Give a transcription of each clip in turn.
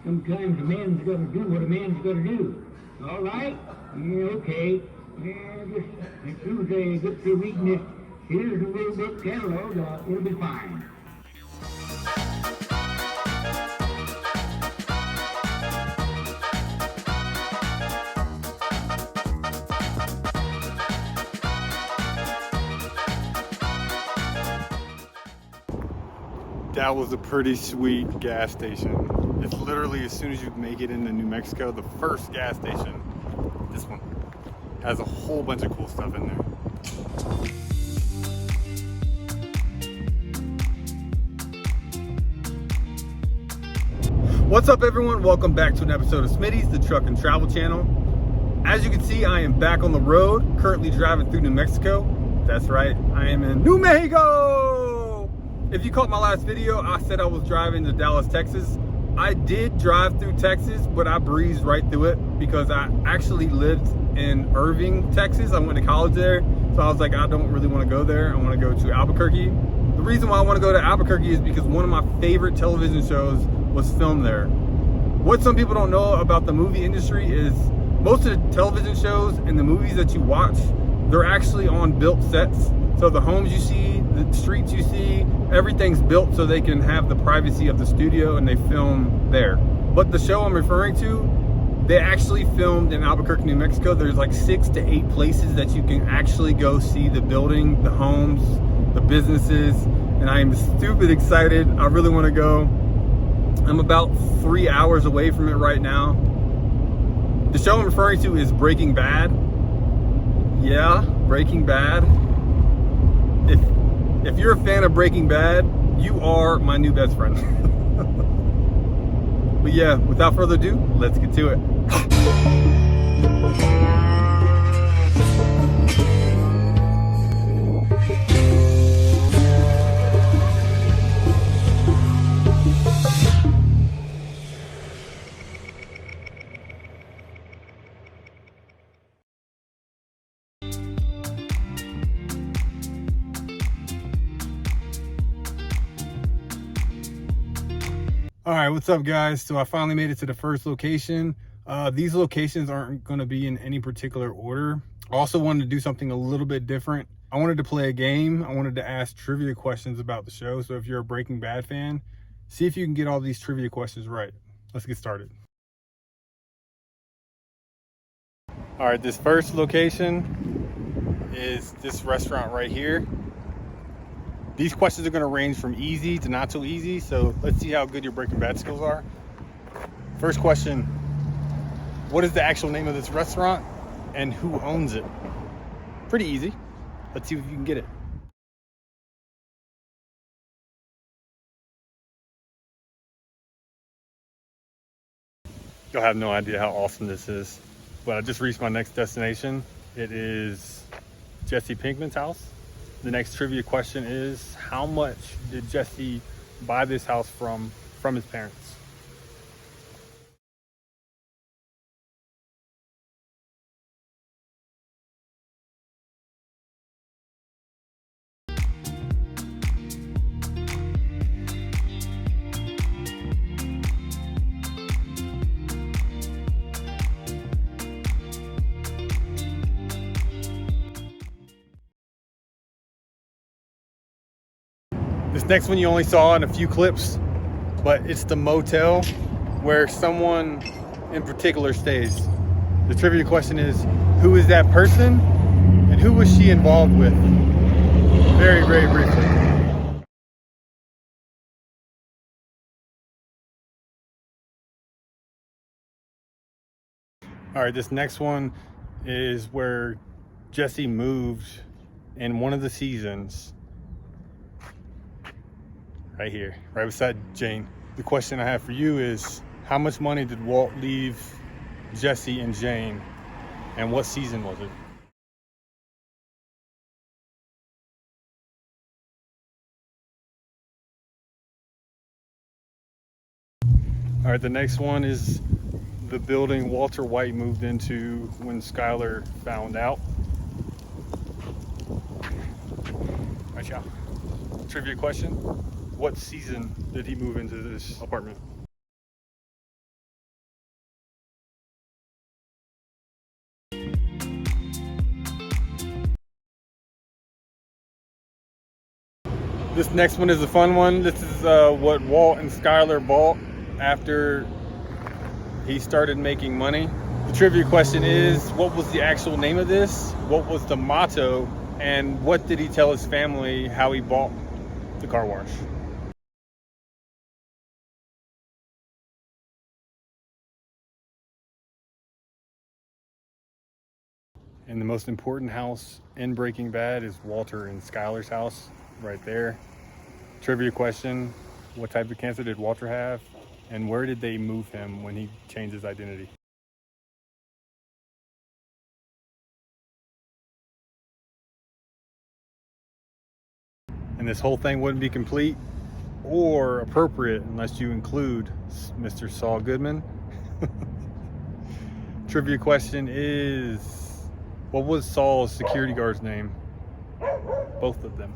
Sometimes a man's got to do what a man's got to do. All right? Yeah, okay. Yeah, just as soon as I get through reading this, here's a little bit catalog, it'll be fine. That was a pretty sweet gas station. It's literally as soon as you make it into New Mexico, the first gas station. This one has a whole bunch of cool stuff in there. What's up everyone? Welcome back to an episode of Smitty's, the Truck and Travel channel. As you can see, I am back on the road, currently driving through New Mexico. That's right, I am in New Mexico! If you caught my last video, I said I was driving to Dallas, Texas. I did drive through Texas, but I breezed right through it because I actually lived in Irving, Texas. I went to college there, so I was like, I don't really want to go there. I want to go to Albuquerque. The reason why I want to go to Albuquerque is because one of my favorite television shows was filmed there. What some people don't know about the movie industry is most of the television shows and the movies that you watch, they're actually on built sets. So the homes you see, the streets you see, everything's built so they can have the privacy of the studio and they film there. But the show I'm referring to, they actually filmed in Albuquerque, New Mexico. There's like 6 to 8 places that you can actually go see the building, the homes, the businesses, and I am stupid excited. I really want to go. I'm about 3 hours away from it right now. The show I'm referring to is Breaking Bad. Yeah, Breaking Bad. If you're a fan of Breaking Bad, you are my new best friend. But yeah, without further ado, let's get to it. All right, what's up guys? So I finally made it to the first location. These locations aren't gonna be in any particular order. I also wanted to do something a little bit different. I wanted to play a game. I wanted to ask trivia questions about the show. So if you're a Breaking Bad fan, see if you can get all these trivia questions right. Let's get started. All right, this first location is this restaurant right here. These questions are going to range from easy to not so easy, so let's see how good your Breaking Bad skills are. First question, what is the actual name of this restaurant and who owns it? Pretty easy. Let's see if you can get it. You'll have no idea how awesome this is, but I just reached my next destination. It is Jesse Pinkman's house. The next trivia question is, how much did Jesse buy this house from his parents? This next one you only saw in a few clips, but it's the motel where someone in particular stays. The trivia question is, who is that person and who was she involved with? Very, very briefly. All right, this next one is where Jesse moved in one of the seasons. Right here, right beside Jane. The question I have for you is, how much money did Walt leave Jesse and Jane, and what season was it? All right, the next one is the building Walter White moved into when Skyler found out. All right, y'all. Trivia question. What season did he move into this apartment? This next one is a fun one. This is what Walt and Skyler bought after he started making money. The trivia question is, what was the actual name of this? What was the motto? And what did he tell his family how he bought the car wash? And the most important house in Breaking Bad is Walter and Skyler's house right there. Trivia question, what type of cancer did Walter have? And where did they move him when he changed his identity? And this whole thing wouldn't be complete or appropriate unless you include Mr. Saul Goodman. Trivia question is, what was Saul's security guard's name? Both of them.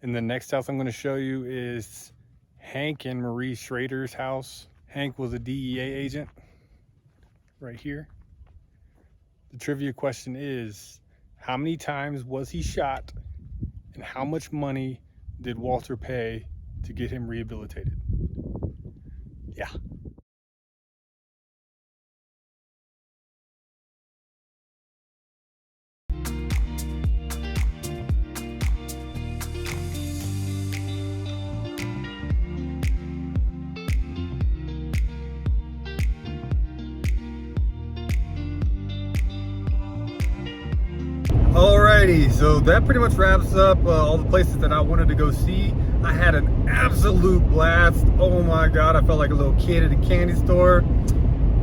And the next house I'm going to show you is Hank and Marie Schrader's house. Hank was a DEA agent right here. The trivia question is, how many times was he shot and how much money did Walter pay to get him rehabilitated? Yeah. Alrighty, so that pretty much wraps up all the places that I wanted to go see. I had an absolute blast. Oh my God, I felt like a little kid at a candy store.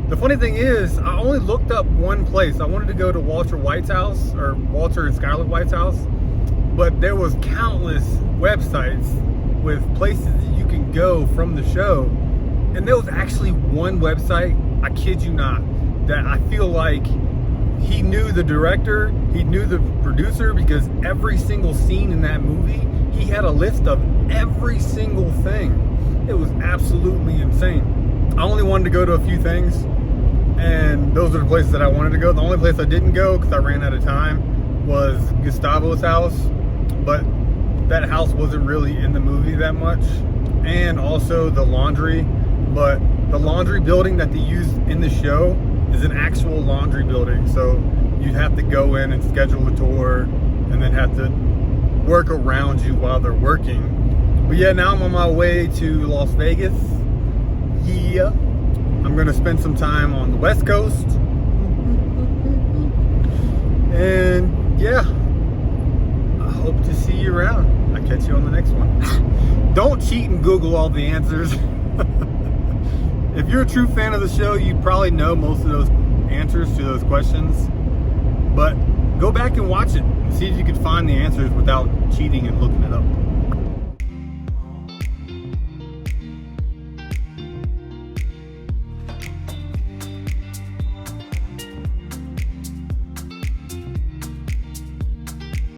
The funny thing is, I only looked up one place. I wanted to go to Walter White's house, or Walter and Skyler White's house, but there was countless websites with places that you can go from the show. And there was actually one website, I kid you not, that I feel like he knew the director, he knew the producer, because every single scene in that movie, he had a list of every single thing. It was absolutely insane. I only wanted to go to a few things, and those are the places that I wanted to go. The only place I didn't go, because I ran out of time, was Gustavo's house, but that house wasn't really in the movie that much. And also the laundry, but the laundry building that they used in the show is an actual laundry building, so you have to go in and schedule a tour and then have to work around you while they're working. But yeah, now I'm on my way to Las Vegas. Yeah, I'm gonna spend some time on the West Coast, and yeah, I hope to see you around. I'll catch you on the next one. Don't cheat and Google all the answers. If you're a true fan of the show, you probably know most of those answers to those questions, but go back and watch it and see if you can find the answers without cheating and looking it up.